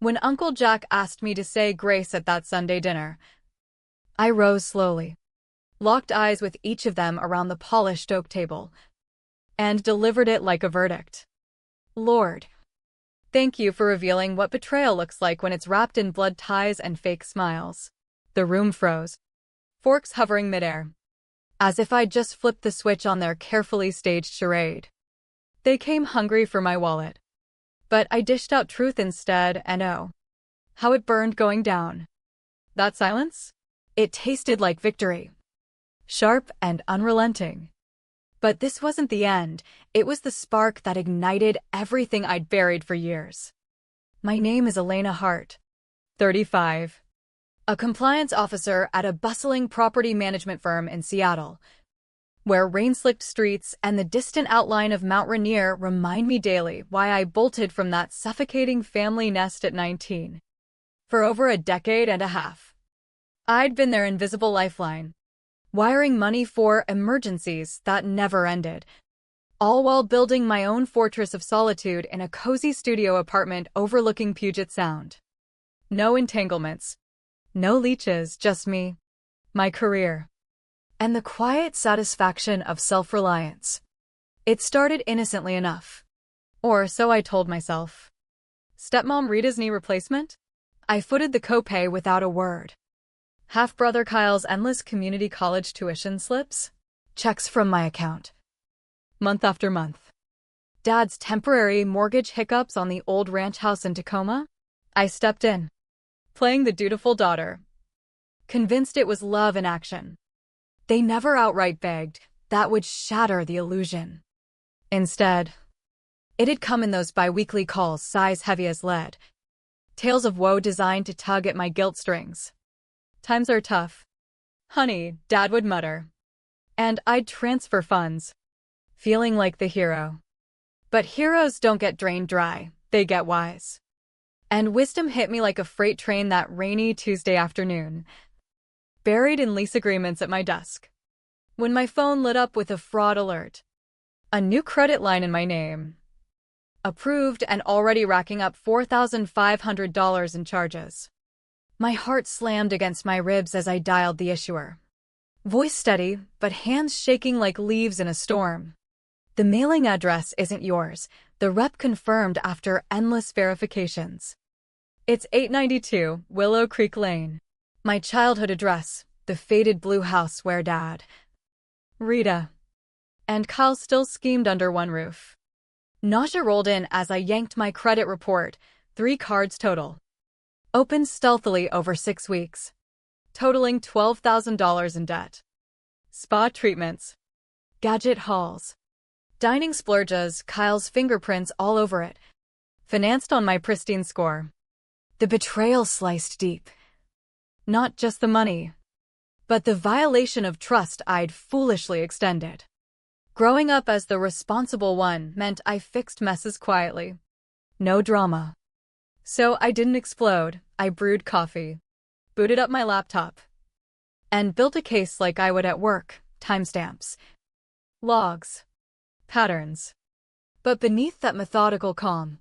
When Uncle Jack asked me to say grace at that Sunday dinner, I rose slowly, locked eyes with each of them around the polished oak table, and delivered it like a verdict. Lord, thank you for revealing what betrayal looks like when it's wrapped in blood ties and fake smiles. The room froze, forks hovering midair, as if I'd just flipped the switch on their carefully staged charade. They came hungry for my wallet, but I dished out truth instead, and oh, how it burned going down. That silence? It tasted like victory. Sharp and unrelenting. But this wasn't the end. It was the spark that ignited everything I'd buried for years. My name is Elena Hart, 35. A compliance officer at a bustling property management firm in Seattle, where rain-slicked streets and the distant outline of Mount Rainier remind me daily why I bolted from that suffocating family nest at 19. For over a decade and a half, I'd been their invisible lifeline, wiring money for emergencies that never ended, all while building my own fortress of solitude in a cozy studio apartment overlooking Puget Sound. No entanglements, no leeches, just me, my career, and the quiet satisfaction of self-reliance. It started innocently enough. Or so I told myself. Stepmom Rita's knee replacement? I footed the copay without a word. Half-brother Kyle's endless community college tuition slips? Checks from my account. Month after month. Dad's temporary mortgage hiccups on the old ranch house in Tacoma? I stepped in, playing the dutiful daughter, convinced it was love in action. They never outright begged. That would shatter the illusion. Instead, it had come in those bi-weekly calls size heavy as lead. Tales of woe designed to tug at my guilt strings. Times are tough, honey, Dad would mutter. And I'd transfer funds, feeling like the hero. But heroes don't get drained dry, they get wise. And wisdom hit me like a freight train that rainy Tuesday afternoon, buried in lease agreements at my desk, when my phone lit up with a fraud alert. A new credit line in my name. Approved and already racking up $4,500 in charges. My heart slammed against my ribs as I dialed the issuer. Voice steady, but hands shaking like leaves in a storm. The mailing address isn't yours, the rep confirmed after endless verifications. It's 892 Willow Creek Lane. My childhood address, the faded blue house where Dad, Rita, and Kyle still schemed under one roof. Nausea rolled in as I yanked my credit report, 3 cards total. Opened stealthily over 6 weeks, totaling $12,000 in debt. Spa treatments, gadget hauls, dining splurges, Kyle's fingerprints all over it, financed on my pristine score. The betrayal sliced deep. Not just the money, but the violation of trust I'd foolishly extended. Growing up as the responsible one meant I fixed messes quietly. No drama. So I didn't explode. I brewed coffee, booted up my laptop, and built a case like I would at work. Timestamps, logs, patterns. But beneath that methodical calm,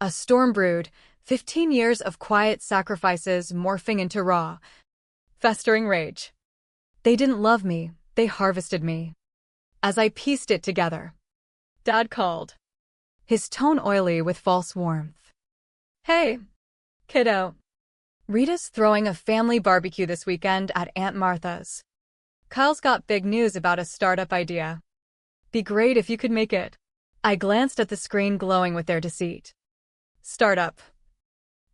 a storm brewed, 15 years of quiet sacrifices morphing into raw, festering rage. They didn't love me, they harvested me. As I pieced it together, Dad called, his tone oily with false warmth. Hey, kiddo. Rita's throwing a family barbecue this weekend at Aunt Martha's. Kyle's got big news about a startup idea. Be great if you could make it. I glanced at the screen glowing with their deceit. Startup.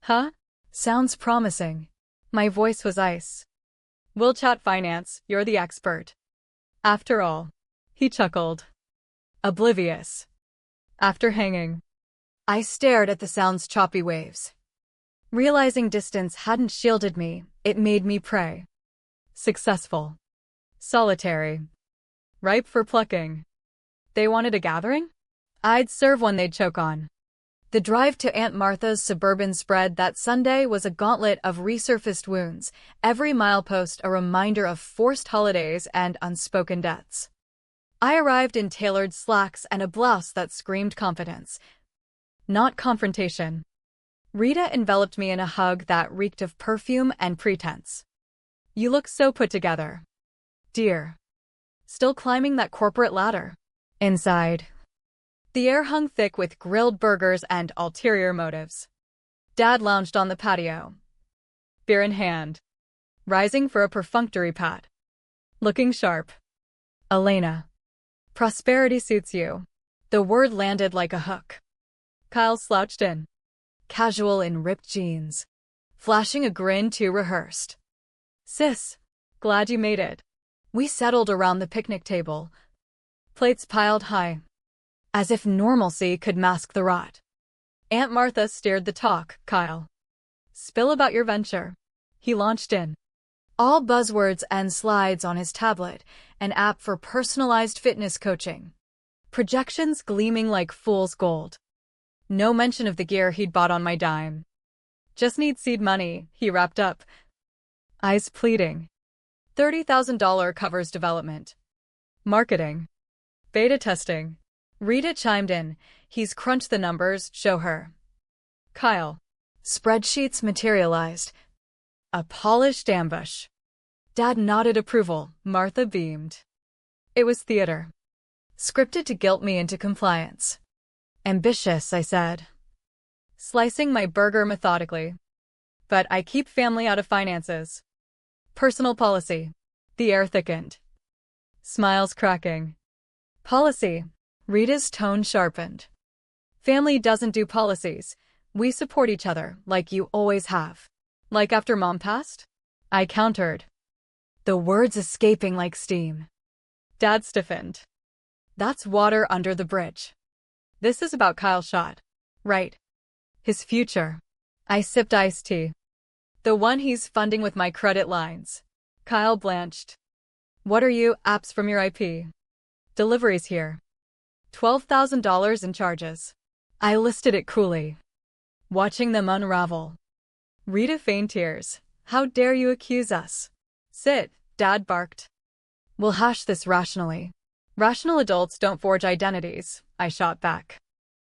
Huh? Sounds promising. My voice was ice. We'll chat finance, you're the expert. After all. He chuckled. Oblivious. After hanging. I stared at the sound's choppy waves. Realizing distance hadn't shielded me, it made me pray. Successful. Solitary. Ripe for plucking. They wanted a gathering? I'd serve one they'd choke on. The drive to Aunt Martha's suburban spread that Sunday was a gauntlet of resurfaced wounds, every milepost a reminder of forced holidays and unspoken debts. I arrived in tailored slacks and a blouse that screamed confidence. Not confrontation. Rita enveloped me in a hug that reeked of perfume and pretense. You look so put together. Dear. Still climbing that corporate ladder. Inside. The air hung thick with grilled burgers and ulterior motives. Dad lounged on the patio, beer in hand, rising for a perfunctory pat. Looking sharp. Elena. Prosperity suits you. The word landed like a hook. Kyle slouched in, casual in ripped jeans, flashing a grin too rehearsed. Sis, glad you made it. We settled around the picnic table, plates piled high, as if normalcy could mask the rot. Aunt Martha steered the talk. Kyle. Spill about your venture. He launched in. All buzzwords and slides on his tablet, an app for personalized fitness coaching. Projections gleaming like fool's gold. No mention of the gear he'd bought on my dime. Just need seed money, he wrapped up. Eyes pleading. $30,000 covers development. Marketing. Beta testing. Rita chimed in. He's crunched the numbers, show her. Kyle. Spreadsheets materialized. A polished ambush. Dad nodded approval. Martha beamed. It was theater. Scripted to guilt me into compliance. Ambitious, I said, slicing my burger methodically. But I keep family out of finances. Personal policy. The air thickened. Smiles cracking. Policy. Rita's tone sharpened. Family doesn't do policies. We support each other, like you always have. Like after Mom passed? I countered, the words escaping like steam. Dad stiffened. That's water under the bridge. This is about Kyle Schott. Right. His future. I sipped iced tea. The one he's funding with my credit lines. Kyle blanched. What are you, apps from your IP? Deliveries here. $12,000 in charges. I listed it coolly, watching them unravel. Rita feigned tears. How dare you accuse us? Sit, Dad barked. We'll hash this rationally. Rational adults don't forge identities, I shot back.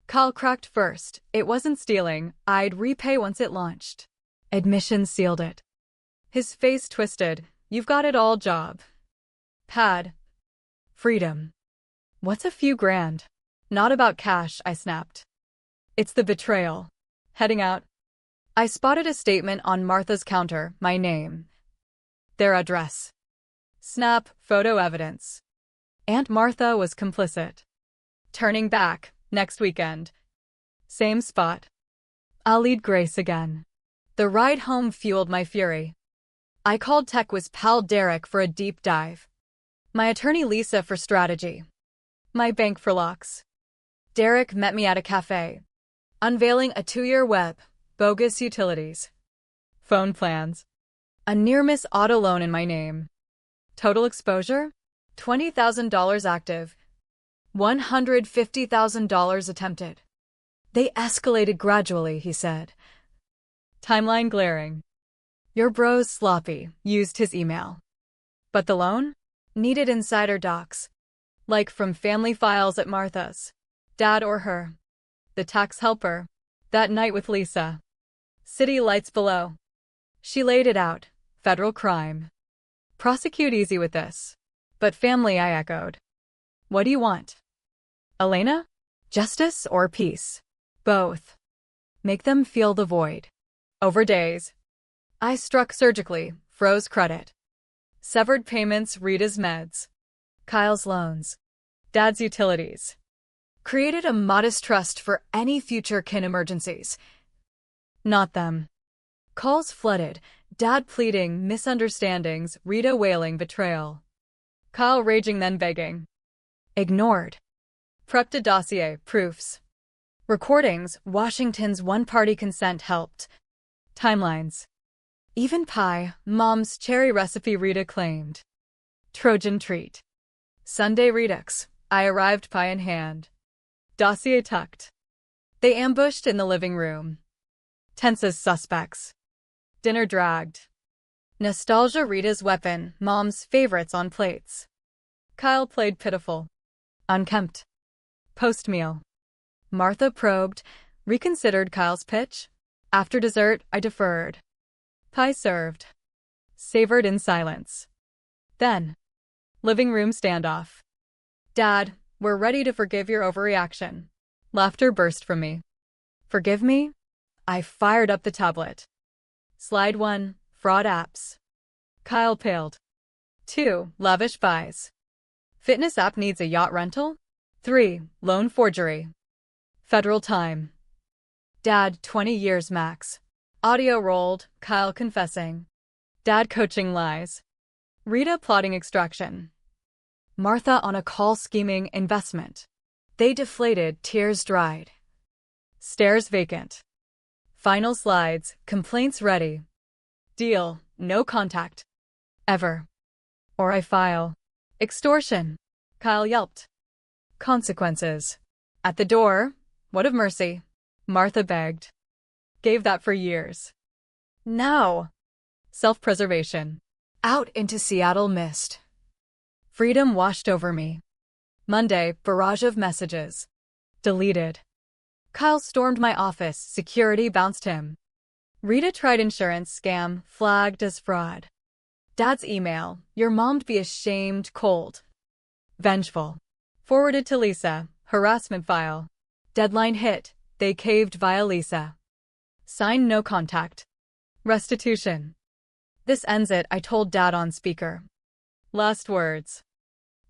Kyle cracked first. It wasn't stealing. I'd repay once it launched. Admission sealed it. His face twisted. You've got it all job. Pad. Freedom. What's a few grand? Not about cash, I snapped. It's the betrayal. Heading out. I spotted a statement on Martha's counter, my name. Their address. Snap, photo evidence. Aunt Martha was complicit. Turning back, next weekend. Same spot. I'll lead Grace again. The ride home fueled my fury. I called Tech's pal Derek for a deep dive. My attorney Lisa for strategy. My bank for locks. Derek met me at a cafe, unveiling a 2-year web, bogus utilities, phone plans, a near-miss auto loan in my name. Total exposure? $20,000 active, $150,000 attempted. They escalated gradually, he said. Timeline glaring. Your bro's sloppy, used his email. But the loan? Needed insider docs. Like from family files at Martha's. Dad or her. The tax helper. That night with Lisa. City lights below. She laid it out. Federal crime. Prosecute easy with this. But family, I echoed. What do you want? Elena? Justice or peace? Both. Make them feel the void. Over days. I struck surgically, froze credit. Severed payments, Rita's meds. Kyle's loans. Dad's utilities. Created a modest trust for any future kin emergencies. Not them. Calls flooded, Dad pleading, misunderstandings, Rita wailing betrayal. Kyle raging then begging. Ignored. Prepped a dossier, proofs. Recordings, Washington's one-party consent helped. Timelines. Even pie, Mom's cherry recipe Rita claimed. Trojan treat. Sunday redux, I arrived pie in hand. Dossier tucked. They ambushed in the living room. Tense as suspects. Dinner dragged. Nostalgia Rita's weapon, Mom's favorites on plates. Kyle played pitiful. Unkempt. Post-meal. Martha probed, reconsidered Kyle's pitch. After dessert, I deferred. Pie served. Savored in silence. Then, living room standoff. Dad, we're ready to forgive your overreaction. Laughter burst from me. Forgive me? I fired up the tablet. Slide 1, fraud apps. Kyle paled. 2, lavish buys. Fitness app needs a yacht rental? 3, loan forgery. Federal time. Dad, 20 years max. Audio rolled, Kyle confessing. Dad coaching lies. Rita plotting extraction. Martha on a call scheming investment. They deflated, tears dried. Stares vacant. Final slides, complaints ready. Deal, no contact. Ever. Or I file. Extortion. Kyle yelped. Consequences. At the door, what of mercy? Martha begged. Gave that for years. Now. Self-preservation. Out into Seattle mist. Freedom washed over me. Monday, barrage of messages. Deleted. Kyle stormed my office, security bounced him. Rita tried insurance scam, flagged as fraud. Dad's email, your mom'd be ashamed, cold. Vengeful. Forwarded to Lisa, harassment file. Deadline hit, they caved via Lisa. Sign no contact. Restitution. This ends it, I told Dad on speaker. Last words.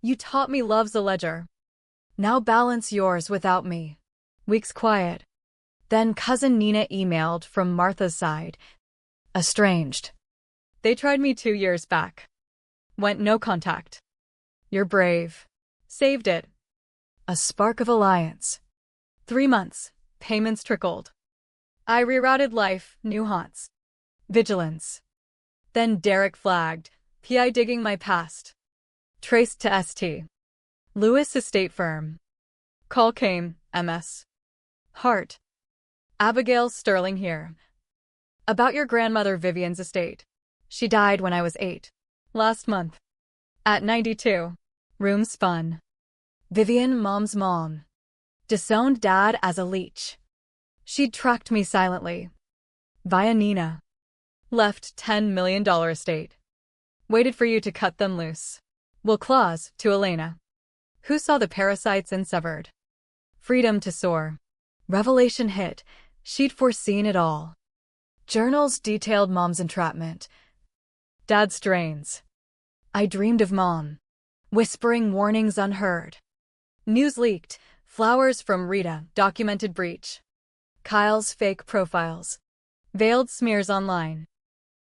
You taught me love's a ledger. Now balance yours without me. Weeks quiet. Then cousin Nina emailed from Martha's side. Estranged. They tried me 2 years back. Went no contact. You're brave. Saved it. A spark of alliance. 3 months. Payments trickled. I rerouted life, new haunts. Vigilance. Then Derek flagged. PI digging my past. Traced to ST. Lewis Estate Firm. Call came, MS. Heart. Abigail Sterling here. About your grandmother Vivian's estate. She died when I was 8. Last month. At 92. Room spun. Vivian, mom's mom. Disowned dad as a leech. She'd tracked me silently. Via Nina. Left $10 million estate. Waited for you to cut them loose. Will clause, to Elena. Who saw the parasites and severed. Freedom to soar. Revelation hit. She'd foreseen it all. Journals detailed mom's entrapment. Dad's strains. I dreamed of mom. Whispering warnings unheard. News leaked. Flowers from Rita, documented breach. Kyle's fake profiles. Veiled smears online.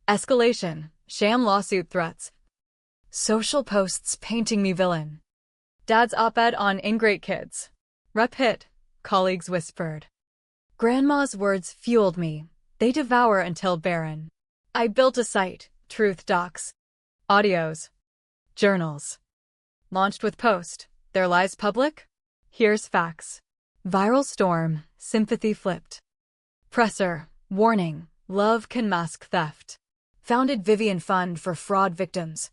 Escalation, sham lawsuit threats. Social posts painting me villain. Dad's op-ed on ingrate kids. Rep hit, colleagues whispered. Grandma's words fueled me. They devour until barren. I built a site, Truth Docs. Audios. Journals. Launched with post. Their lies public? Here's facts. Viral storm, sympathy flipped. Presser, warning, love can mask theft. Founded Vivian Fund for fraud victims.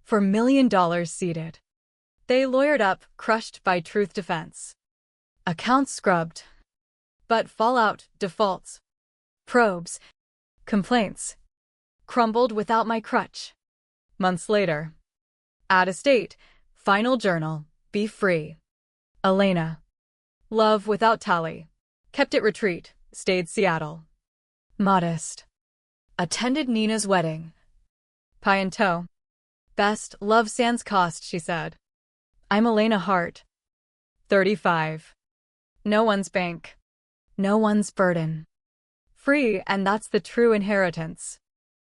For $1 million seeded. They lawyered up, crushed by Truth Defense. Accounts scrubbed. But fallout, defaults. Probes. Complaints. Crumbled without my crutch. Months later. Add estate. Final journal. Be free. Elena. Love without tally. Kept it retreat. Stayed Seattle. Modest. Attended Nina's wedding. Pie in tow. Best, love sans cost, she said. I'm Elena Hart. 35. No one's bank. No one's burden. Free, and that's the true inheritance.